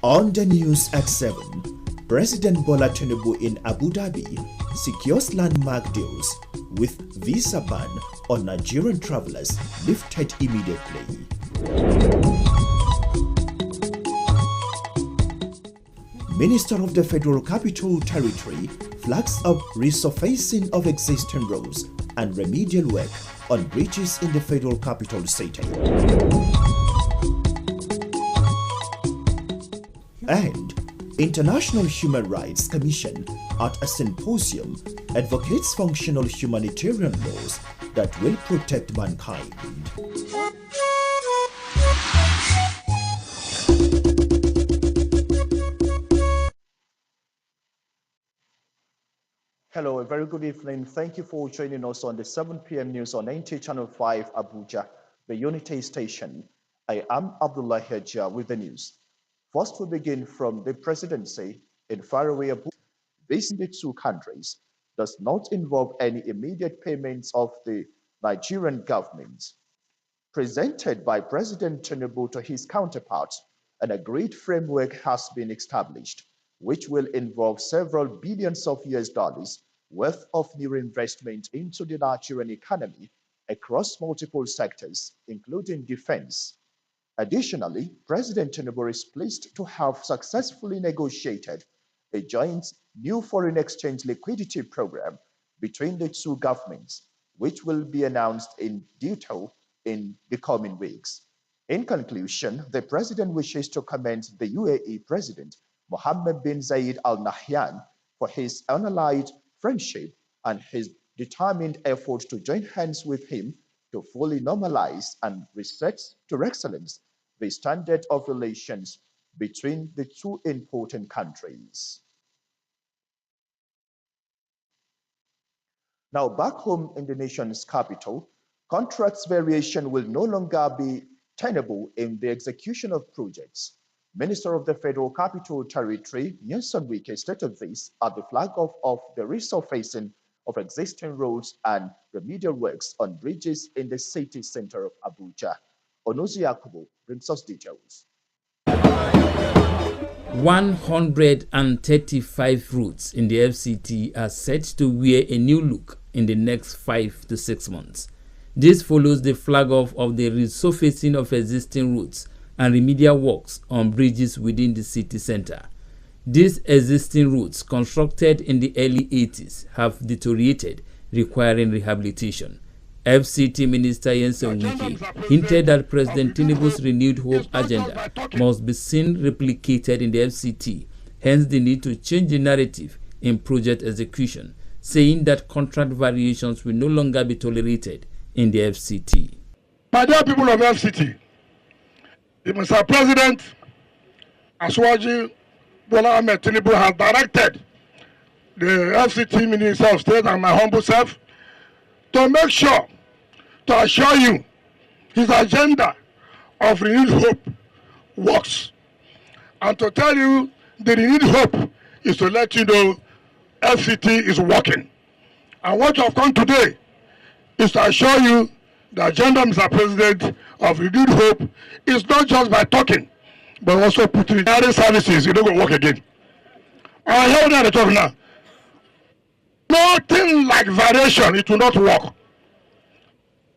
On the news at 7, President Bola Tinubu in Abu Dhabi secures landmark deals with visa ban on Nigerian travelers lifted immediately. Minister of the Federal Capital Territory flags up resurfacing of existing roads and remedial work on bridges in the Federal Capital City. And International Human Rights Commission at a symposium advocates functional humanitarian laws that will protect mankind. Hello, a very good evening. Thank you for joining us on the 7 p.m. news on Nta Channel 5 Abuja, the Unity station. I am Abdullah Hedja with the news. First, we begin from the presidency in faraway Abuja. Visiting the two countries does not involve any immediate payments of the Nigerian government. Presented by President Tinubu to his counterparts, an agreed framework has been established, which will involve several billions of US dollars worth of new investment into the Nigerian economy across multiple sectors, including defense. Additionally, President Tinubu is pleased to have successfully negotiated a joint new foreign exchange liquidity program between the two governments, which will be announced in detail in the coming weeks. In conclusion, the President wishes to commend the UAE President, Mohammed bin Zayed Al Nahyan, for his unallied friendship and his determined effort to join hands with him to fully normalize and reset to excellence the standard of relations between the two important countries. Now, back home in the nation's capital, contracts variation will no longer be tenable in the execution of projects. Minister of the Federal Capital Territory, Nyesom Wike, stated this at the flag-off of the resurfacing of existing roads and remedial works on bridges in the city center of Abuja. Onozi Yakubu brings us details. 135 routes in the FCT are set to wear a new look in the next 5 to 6 months. This follows the flag-off of the resurfacing of existing routes and remedial works on bridges within the city center. These existing routes, constructed in the early 80s, have deteriorated, requiring rehabilitation. FCT Minister Nyesom Wike hinted that President Tinubu's renewed hope agenda must be seen replicated in the FCT, hence the need to change the narrative in project execution, saying that contract variations will no longer be tolerated in the FCT. My dear people of FCT, Mr. President, Aswaji Bola Ahmed Tinubu has directed the FCT Minister of State and my humble self to make sure, to assure you, his agenda of renewed hope works. And to tell you the renewed hope is to let you know FCT is working. And what you have come today is to assure you the agenda, Mr. President, of renewed hope is not just by talking, but also putting in other services. You don't go work again. I hear that they talk now. Nothing like variation, it will not work.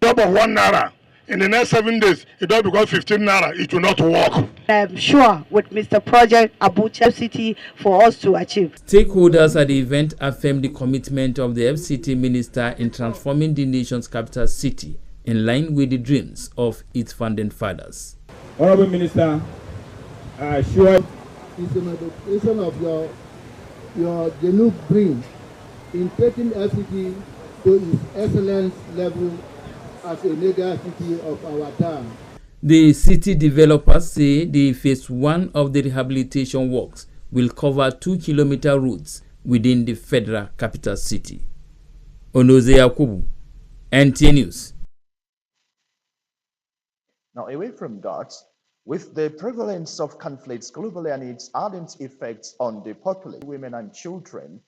Job of 1 naira. In the next 7 days, it will become 15 naira. It will not work. I'm sure with Mr. Project Abuja City for us to achieve. Stakeholders at the event affirmed the commitment of the FCT minister in transforming the nation's capital city in line with the dreams of its founding fathers. Honorable Minister, I assure is an adaptation of your genuine dream in taking FCT to its excellence level as a mega city of our time. The city developers say the phase 1 of the rehabilitation works will cover 2-kilometer routes within the federal capital city. Onoze Yakubu, NTA News. Now, away from that, with the prevalence of conflicts globally and its ardent effects on the population, women and children,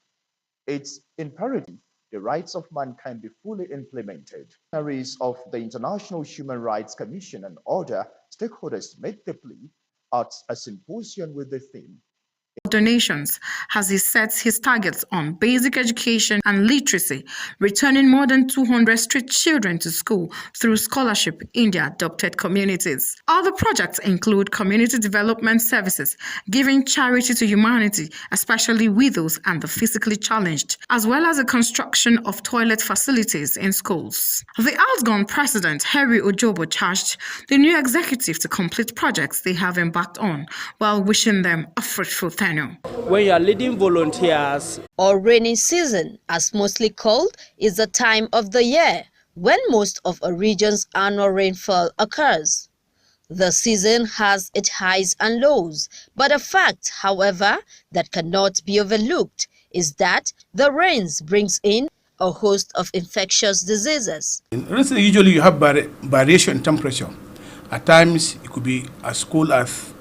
it's imperative the rights of mankind be fully implemented. Functionaries of the International Human Rights Commission and other stakeholders made the plea at a symposium with the theme donations as he sets his targets on basic education and literacy, returning more than 200 street children to school through scholarship in their adopted communities. Other projects include community development services, giving charity to humanity, especially widows and the physically challenged, as well as the construction of toilet facilities in schools. The outgone president, Harry Ojobo, charged the new executive to complete projects they have embarked on while wishing them a fruitful tenure. When you are leading volunteers. Or rainy season, as mostly called, is the time of the year when most of a region's annual rainfall occurs. The season has its highs and lows, but a fact, however, that cannot be overlooked is that the rains brings in a host of infectious diseases. Usually you have variation in temperature. At times it could be as cool as,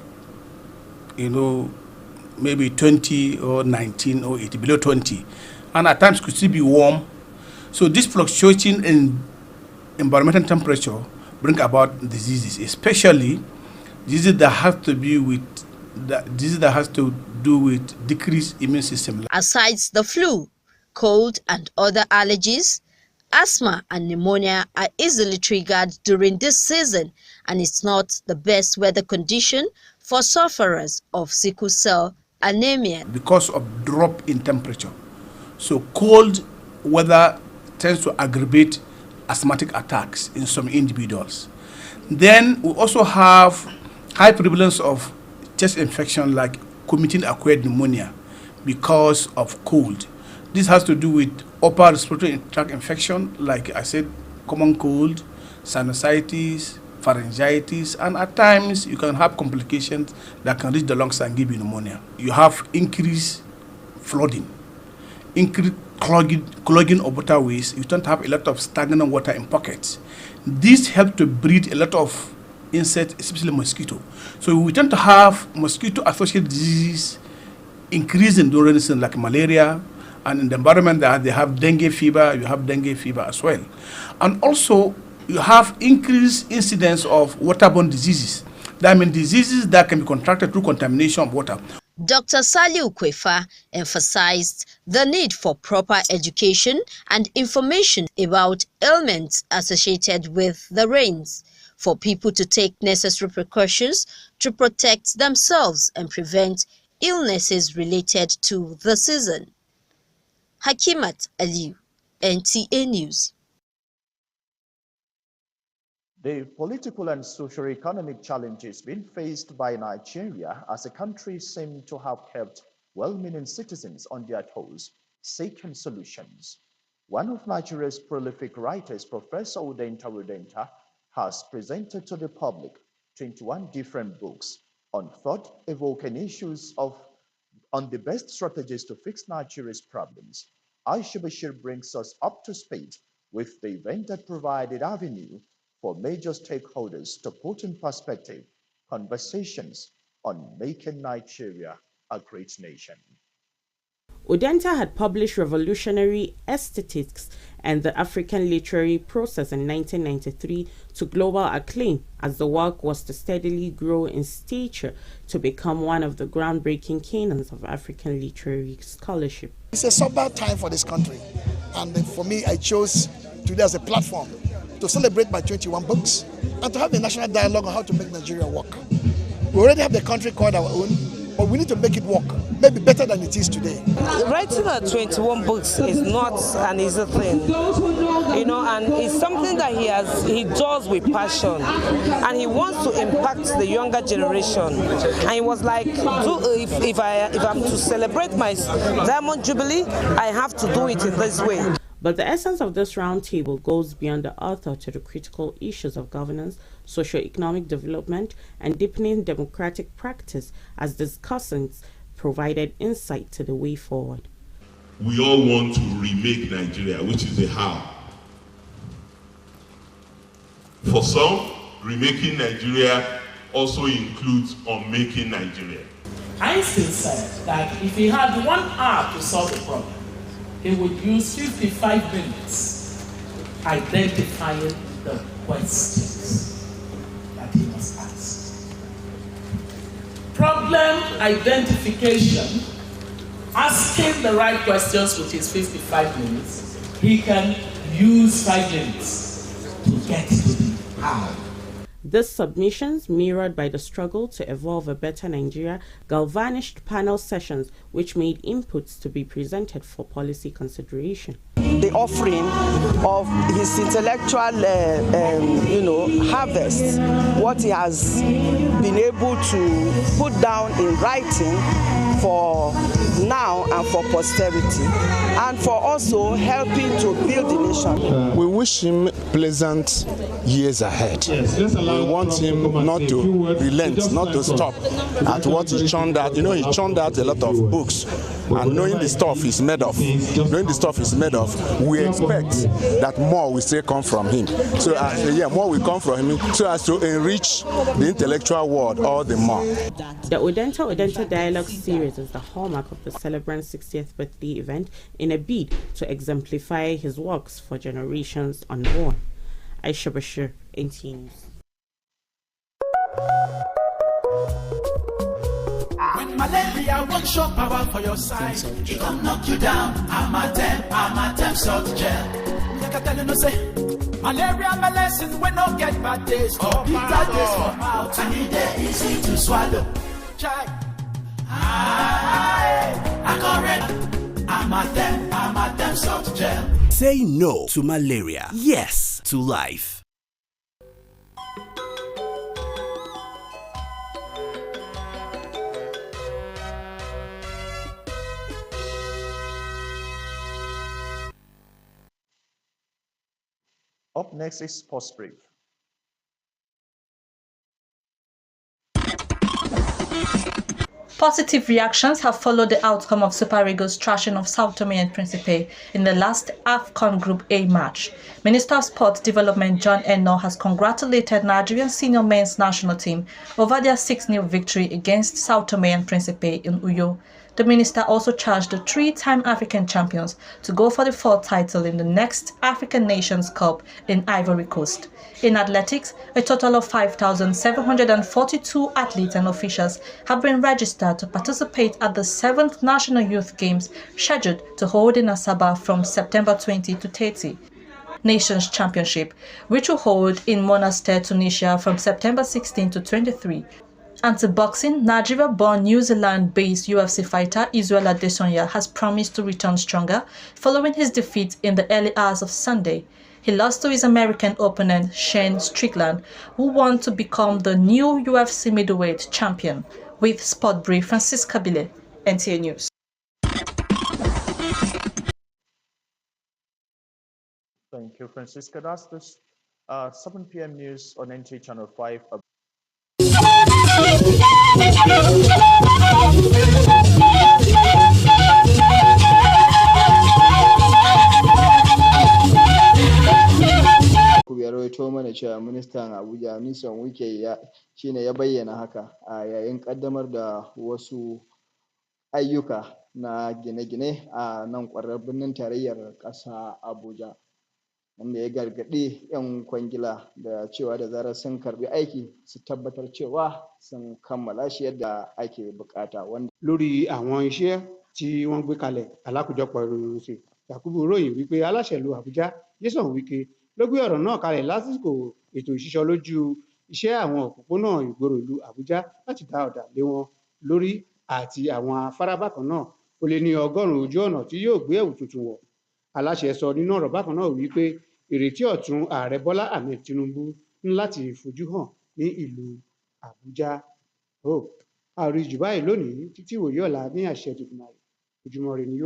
maybe 20 or 19 or 80, below 20. And at times could still be warm. So this fluctuating in environmental temperature bring about diseases, especially diseases that have to do with decreased immune system. Aside the flu, cold and other allergies, asthma and pneumonia are easily triggered during this season, and it's not the best weather condition for sufferers of sickle cell anemia. Because of drop in temperature. So cold weather tends to aggravate asthmatic attacks in some individuals. Then we also have high prevalence of chest infection like community-acquired pneumonia because of cold. This has to do with upper respiratory tract infection, like I said, common cold, sinusitis, pharyngitis, and at times you can have complications that can reach the lungs and give you pneumonia. You have increased flooding, increased clogging of waterways. You don't have a lot of stagnant water in pockets. This helps to breed a lot of insects, especially mosquito. So we tend to have mosquito-associated diseases increasing during the season, like malaria, and in the environment that they have dengue fever, you have dengue fever as well. And also, you have increased incidence of waterborne diseases. That means diseases that can be contracted through contamination of water. Dr. Saliu Kwefa emphasized the need for proper education and information about ailments associated with the rains, for people to take necessary precautions to protect themselves and prevent illnesses related to the season. Hakimat Aliu, NTA News. The political and socio-economic challenges being faced by Nigeria as a country seem to have kept well-meaning citizens on their toes, seeking solutions. One of Nigeria's prolific writers, Professor Udenta, has presented to the public 21 different books on thought-evoking issues on the best strategies to fix Nigeria's problems. Aisha Bashir brings us up to speed with the event that provided avenue for major stakeholders to put in perspective conversations on making Nigeria a great nation. Udenta had published Revolutionary Aesthetics and the African Literary Process in 1993 to global acclaim, as the work was to steadily grow in stature to become one of the groundbreaking canons of African literary scholarship. It's a sober time for this country, and for me, I chose today as a platform to celebrate my 21 books and to have a national dialogue on how to make Nigeria work. We already have the country called our own, but we need to make it work, maybe better than it is today. Writing 21 books is not an easy thing, and it's something that he does with passion, and he wants to impact the younger generation. And he was like, if I'm to celebrate my Diamond Jubilee, I have to do it in this way. But the essence of this roundtable goes beyond the author to the critical issues of governance, socio-economic development, and deepening democratic practice, as discussants provided insight to the way forward. We all want to remake Nigeria, which is the how. For some, remaking Nigeria also includes unmaking Nigeria. Einstein said that if he had 1 hour to solve a problem, he would use 55 minutes identifying the questions that he must ask. identification, asking the right questions with his 55 minutes, he can use 5 minutes to get to the how. These submissions, mirrored by the struggle to evolve a better Nigeria, galvanized panel sessions which made inputs to be presented for policy consideration. The offering of his intellectual, harvest, what he has been able to put down in writing for now and for posterity, and for also helping to build the nation. We wish him pleasant years ahead. We want him not to relent, not to stop at what he churned out. He churned out a lot of books, and knowing the stuff he's made of, we expect that more will still come from him. So, more will come from him, so as to enrich the intellectual world all the more. The Nta Dialogue series is the hallmark of the celebrant's 60th birthday event in a bid to exemplify his works for generations unborn. Aisha Bashir, NT News. When malaria won't show power for your side, it can knock you down. I'm a temp salt gel. Like I tell you, no say, malaria medicine when no get bad days, or bitter days for mouth, and it easy to swallow. Try. I correct. I'm a temp salt gel. Say no to malaria. Yes to life. Up next is Sports Brief. Positive reactions have followed the outcome of Super Eagles' thrashing of Sao Tome and Principe in the last AFCON Group A match. Minister of Sports Development John Eno has congratulated Nigerian senior men's national team over their 6-0 victory against Sao Tome and Principe in Uyo. The minister also charged the 3-time African champions to go for the 4th title in the next African Nations Cup in Ivory Coast. In athletics, a total of 5,742 athletes and officials have been registered to participate at the 7th National Youth Games scheduled to hold in Asaba from September 20 to 30. Nations Championship, which will hold in Monastir, Tunisia from September 16 to 23. Anti-boxing, Nigeria-born New Zealand-based UFC fighter Israel Adesanya has promised to return stronger following his defeat in the early hours of Sunday. He lost to his American opponent Shane Strickland, who won to become the new UFC middleweight champion. With Sport Brief, Francisca Bile, NTA News. Thank you, Francisca. That's this 7 p.m. news on NTA Channel 5. Ya rawaito mana cewa ministan Abuja Nyesom Wike shine ya bayyana haka a yayin kaddamar da wasu ayyuka na gine-gine a nan kwarar birnin tarayyar ƙasa Abuja, wanda ya gargaɗi 'yan kwangila da cewa da zarar sun karbi aiki su tabbatar cewa sun kammala shi yadda ake bukata. Lórí àwọn iṣẹ́ tí wọ́n gbé kalẹ̀, alákòójọpọ̀ ìròyìn ṣe Yakubu ròyìn wípé aláṣẹ ìlú Àbújá Nyesom Wike ló gbé ọ̀rọ̀ náà kalẹ̀ lásìkò ètò ìṣísọ lójú iṣẹ́ àwọn òpópónà ìgboro ìlú Àbújá láti dá ọ̀dà lé wọn lórí àti àwọn afárá bákan náà ó lé ní 100 ojú ọ̀nà tí yóò gbé ẹ̀wù tuntun wọ̀. Aláṣẹ sọ nínú ọ̀rọ̀ bákan náà wípé ìrètí ọ̀tun ààrẹ Bọ́lá Ahmed Tinubu ń láti fojú hàn ní ìlú Àbújá. A ò rí jù báyìí lónìí títí ìwòye ọ̀la ní àṣẹ Èdùmàrè. Ojúmọ́ ire ni yóò